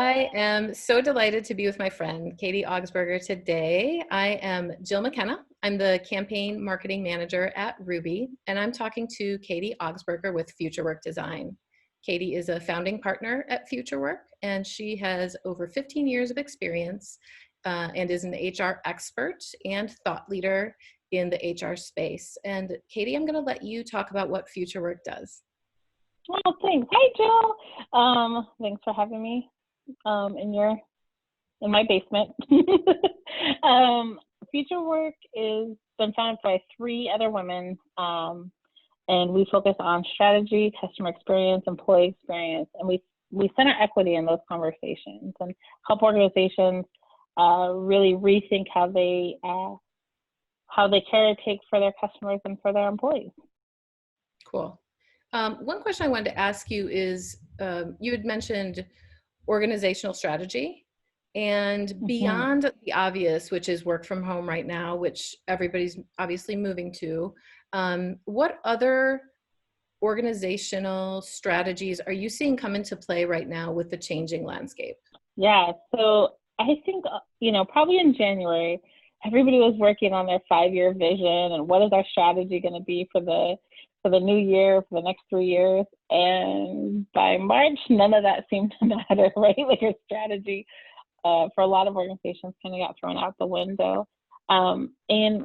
I am so delighted to be with my friend, Katie Augsburger, today. I am Jill McKenna. I'm the campaign marketing manager at Ruby, and I'm talking to Katie Augsburger with Future Work Design. Katie is a founding partner at Future Work, and she has over 15 years of experience and is an HR expert and thought leader in the HR space. And Katie, I'm going to let you talk about what Future Work does. Oh, thanks. Hi, Jill. Thanks for having me in my basement. Future Work is been founded by 3 other women, and we focus on strategy, customer experience, employee experience, and we center equity in those conversations and help organizations really rethink how they caretake for their customers and for their employees. Cool. One question I wanted to ask you is, you had mentioned organizational strategy, and beyond the obvious, which is work from home right now, which everybody's obviously moving to, what other organizational strategies are you seeing come into play right now with the changing landscape? Yeah, so I think, probably in January, everybody was working on their 5-year vision and what is our strategy going to be for the new year, for the next 3 years. And by March, none of that seemed to matter, right? Like your strategy for a lot of organizations kind of got thrown out the window. And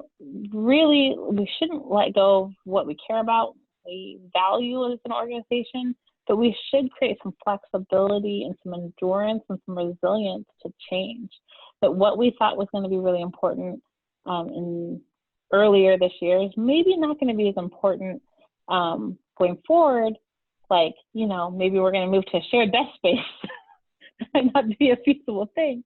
really, we shouldn't let go of what we care about, we value as an organization, but we should create some flexibility and some endurance and some resilience to change. That what we thought was going to be really important earlier this year is maybe not going to be as important going forward. Like, maybe we're going to move to a shared desk space. That might not be a feasible thing.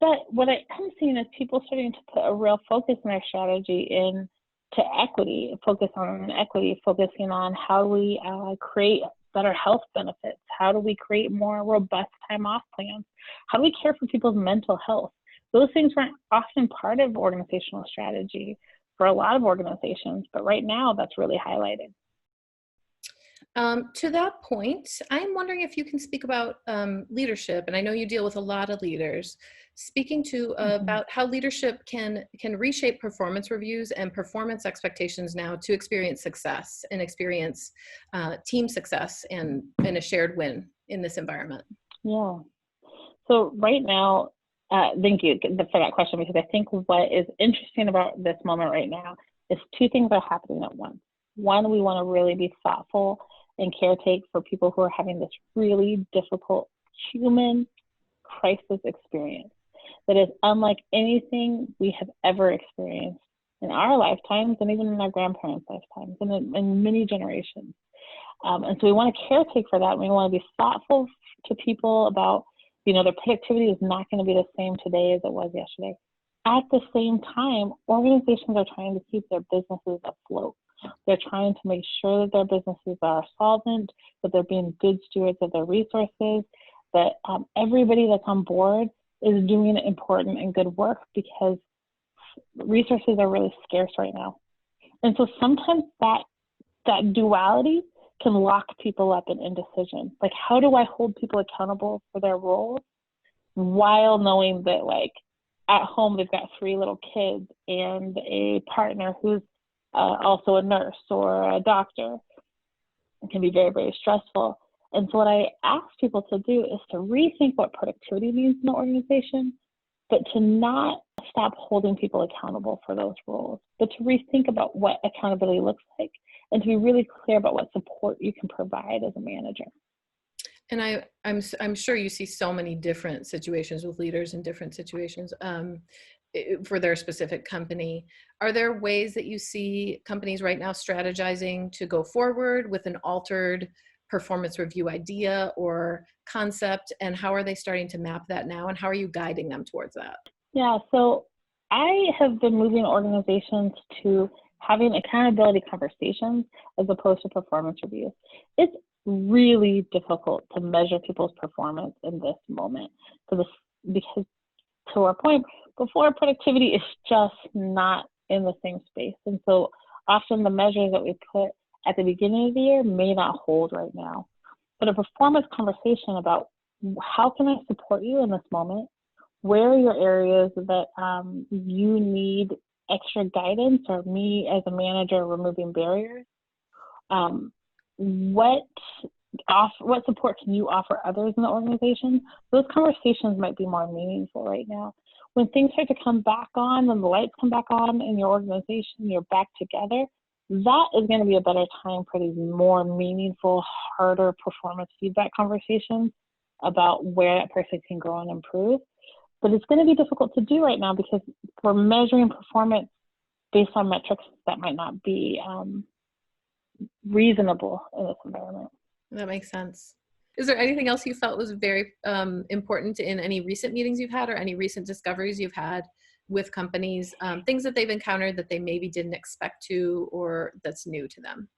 But what I am seeing is people starting to put a real focus in their strategy into equity, focusing on how we create better health benefits. How do we create more robust time off plans? How do we care for people's mental health? Those things weren't often part of organizational strategy for a lot of organizations, but right now that's really highlighted. To that point, I'm wondering if you can speak about leadership, and I know you deal with a lot of leaders, speaking to about how leadership can reshape performance reviews and performance expectations now to experience success and experience team success and a shared win in this environment. Yeah. So right now, thank you for that question, because I think what is interesting about this moment right now is 2 things are happening at once. One, we want to really be thoughtful and caretake for people who are having this really difficult human crisis experience that is unlike anything we have ever experienced in our lifetimes and even in our grandparents' lifetimes and in many generations. And so we want to caretake for that. We want to be thoughtful to people about, their productivity is not going to be the same today as it was yesterday. At the same time, organizations are trying to keep their businesses afloat. They're trying to make sure that their businesses are solvent, that they're being good stewards of their resources, that everybody that's on board is doing important and good work, because resources are really scarce right now. And so sometimes that duality can lock people up in indecision. Like, how do I hold people accountable for their roles while knowing that, like, at home they've got 3 little kids and a partner who's also a nurse or a doctor? It can be very, very stressful. And so what I ask people to do is to rethink what productivity means in the organization, but to not stop holding people accountable for those roles, but to rethink about what accountability looks like and to be really clear about what support you can provide as a manager. And I'm sure you see so many different situations with leaders in different situations for their specific company. Are there ways that you see companies right now strategizing to go forward with an altered performance review idea or concept, and how are they starting to map that now, and how are you guiding them towards that? Yeah, so I have been moving organizations to having accountability conversations as opposed to performance reviews. It's really difficult to measure people's performance in this moment because, to our point before, productivity is just not in the same space. And so often the measures that we put at the beginning of the year may not hold right now. But a performance conversation about how can I support you in this moment? Where are your areas that you need extra guidance, or me as a manager removing barriers? Um, what what support can you offer others in the organization? Those conversations might be more meaningful right now. When things start to come back on and the lights come back on in your organization, you're back together, that is going to be a better time for these more meaningful, harder performance feedback conversations about where that person can grow and improve. But it's going to be difficult to do right now because we're measuring performance based on metrics that might not be reasonable in this environment. That makes sense. Is there anything else you felt was very important in any recent meetings you've had, or any recent discoveries you've had with companies, things that they've encountered that they maybe didn't expect to, or that's new to them?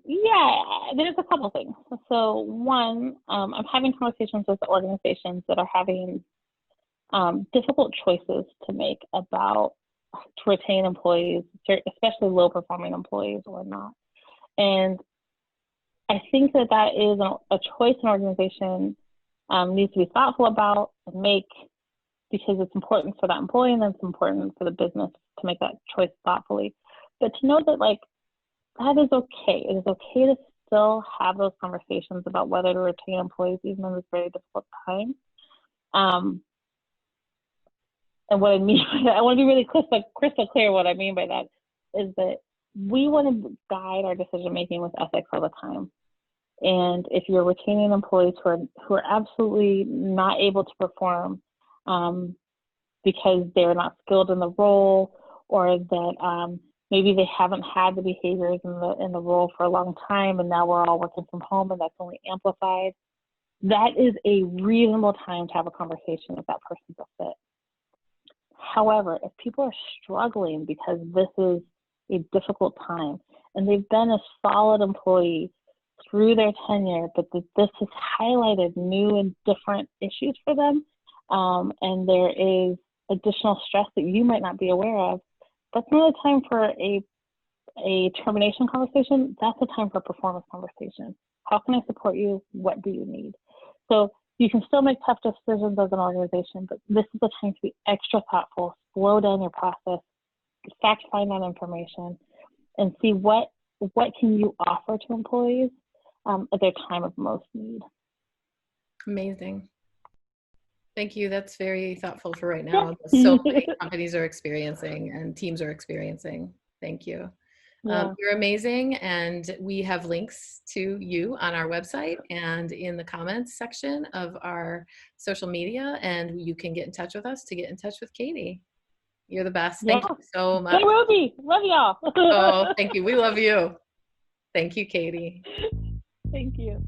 Yeah, there's a couple things. So one, I'm having conversations with organizations that are having difficult choices to make about to retain employees, especially low performing employees or not. And I think that that is a choice an organization needs to be thoughtful about and make, because it's important for that employee and it's important for the business to make that choice thoughtfully. But to know that, like, that is okay. It is okay to still have those conversations about whether to retain employees even in this very difficult time. And what I mean by that, I want to be really crystal clear. What I mean by that is that we want to guide our decision making with ethics all the time. And if you're retaining employees who are absolutely not able to perform because they're not skilled in the role, or that maybe they haven't had the behaviors in the role for a long time, and now we're all working from home and that's only amplified, that is a reasonable time to have a conversation if that person's a fit. However, if people are struggling because this is a difficult time and they've been a solid employee through their tenure, but this has highlighted new and different issues for them, and there is additional stress that you might not be aware of, that's not a time for a termination conversation. That's a time for a performance conversation. How can I support you? What do you need? So you can still make tough decisions as an organization, but this is the time to be extra thoughtful, slow down your process, fact find that information, and see what can you offer to employees at their time of most need. Amazing. Thank you. That's very thoughtful for right now. Yeah. So many companies are experiencing and teams are experiencing. Thank you. Yeah. You're amazing. And we have links to you on our website and in the comments section of our social media. And you can get in touch with us to get in touch with Katie. You're the best. Thank you so much. Hey, Ruby. Love y'all. Oh, thank you. We love you. Thank you, Katie. Thank you.